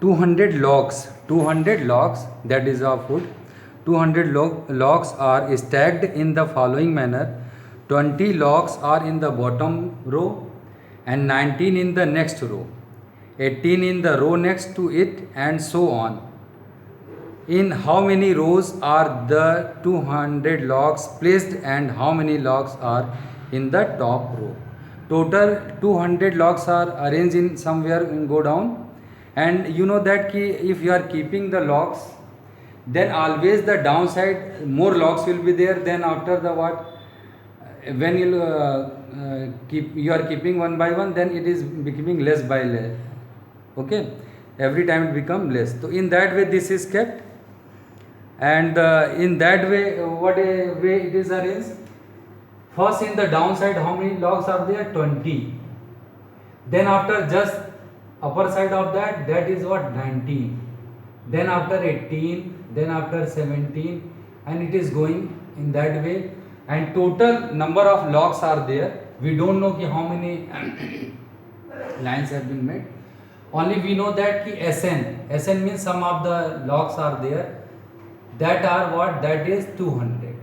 200 logs, that is of wood. 200 logs are stacked in the following manner: 20 logs are in the bottom row and 19 in the next row, 18 in the row next to it, and so on. In how many rows are the 200 logs placed, and how many logs are in the top row? Total 200 logs are arranged in somewhere in go down, and you know that if you are keeping the logs, then always the downside more logs will be there. Then after the what, when you are keeping one by one, then it is becoming less by less. Okay, every time it become less. So in that way this is kept, and in that way what a way it is arranged. First, in the downside, how many logs are there? 20. Then after just upper side of that, that is what, 19. Then after 18, then after 17, and it is going in that way. And total number of logs are there. We don't know how many lines have been made. Only we know that SN means sum of the logs are there. That are what? That is 200.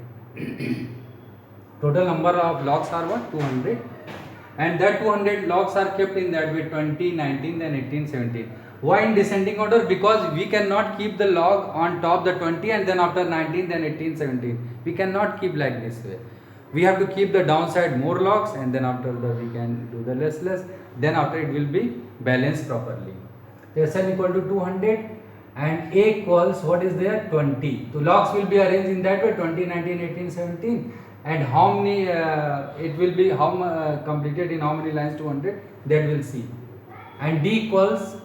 Total number of logs are what? 200. And that 200 logs are kept in that way: 20, 19, then 18, 17. Why in descending order? Because we cannot keep the log on top the 20 and then after 19, then 18, 17. We cannot keep like this way. We have to keep the downside more logs, and then after that we can do the less. Then after it will be balanced properly. Sn equal to 200 and A equals what is there? 20. So logs will be arranged in that way: 20, 19, 18, 17. And how many it will be, how completed in how many lines? 200, that will see. And D equals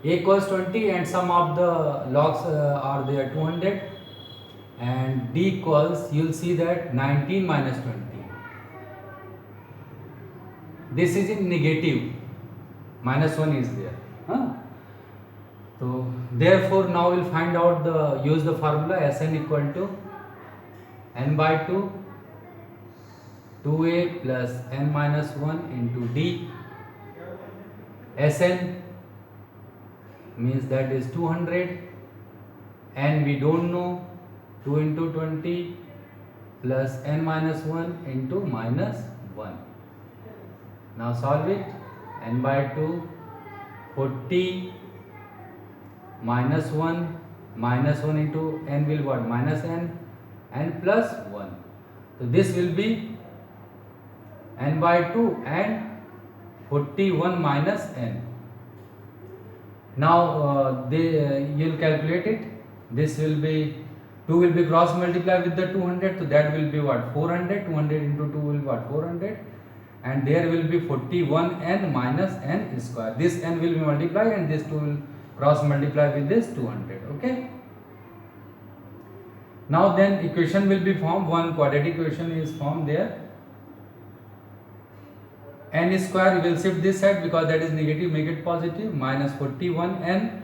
A equals 20 and sum of the logs are there 200, and D equals, you will see that 19 minus 20. This is in negative, minus 1 is there. So therefore now we will find out use the formula Sn equal to n by 2 2a plus n minus 1 into d. Sn means that is 200, and we don't know, 2 into 20 plus n minus 1 into minus 1. Now solve it. N by 2, 40 minus 1 into n will what? Minus n, and plus 1. So this will be n by 2 and 41 minus n. Now you will calculate it. This will be 2 will be cross multiplied with the 200, so that will be what? 400. 200 into 2 will be what? 400, and there will be 41 n minus n square. This n will be multiplied and this 2 will cross multiply with this 200. Okay. Now then equation will be formed. One quadratic equation is formed there. N square, we will shift this side because that is negative, make it positive, minus 41n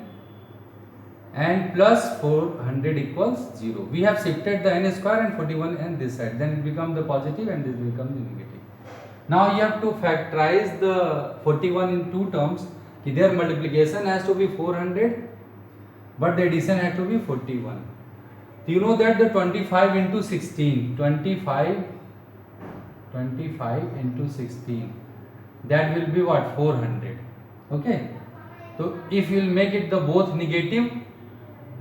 and plus 400 equals 0. We have shifted the n square and 41n this side, then it becomes the positive and this becomes the negative. Now you have to factorize the 41 in two terms. Their multiplication has to be 400, but the addition has to be 41. You know that the 25 into 16, 25 into 16, that will be what? 400. Okay. So if you will make it the both negative,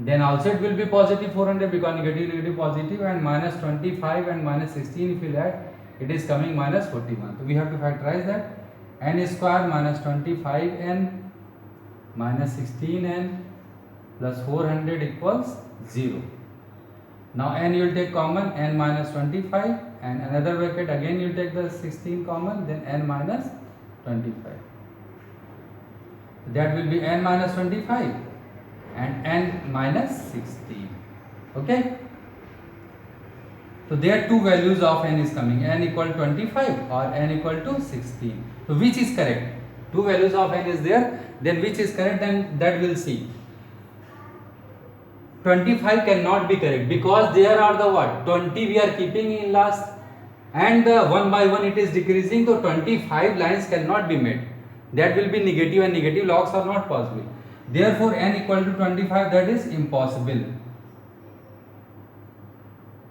then also it will be positive 400, because negative positive, and minus 25 and minus 16 if you add, it is coming minus 41. So we have to factorize that. N square minus 25n minus 16n plus 400 equals 0. Now n you will take common, n minus 25, and another bracket again you will take the 16 common, then n minus 25. That will be n minus 25 and n minus 16. Okay. So there two values of n is coming, n equal to 25 or n equal to 16. So which is correct? Two values of n is there, then which is correct, then that we'll see. 25 cannot be correct because there are the what? 20 we are keeping in last, and one by one it is decreasing, so 25 lines cannot be made. that will be negative, and negative logs are not possible. Therefore n equal to 25, that is impossible.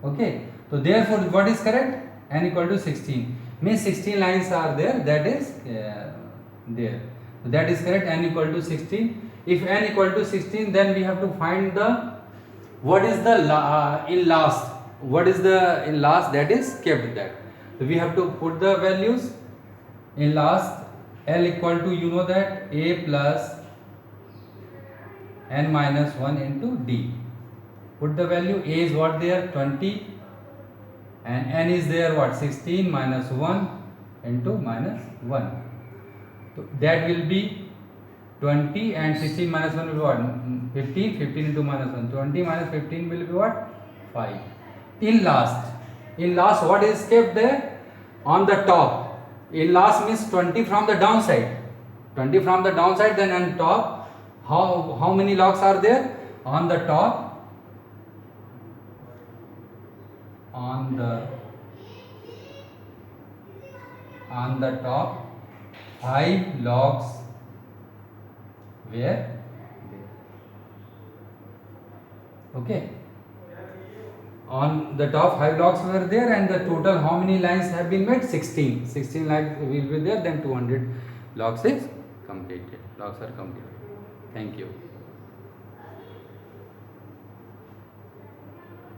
Okay, so therefore what is correct? N equal to 16 means 16 lines are there, that is there. So that is correct, n equal to 16. If n equal to 16, then we have to find the what is the in last, what is the in last that is kept that. So we have to put the values in last. L equal to, you know that, a plus n minus 1 into d. Put the value. A is what there, 20, and n is there what, 16 minus 1 into minus 1. So that will be 20, and 16 minus 1 will be what, 15. 15 into minus 1, 20 minus 15 will be what, 5. In last what is kept there? On the top. In last means 20 from the downside. 20 from the downside, then on top, how many logs are there? On the top, on the top 5 logs were there. Okay, on the top 5 logs were there, and the total how many lines have been made? 16 lines will be there, then 200 logs are completed. Thank you.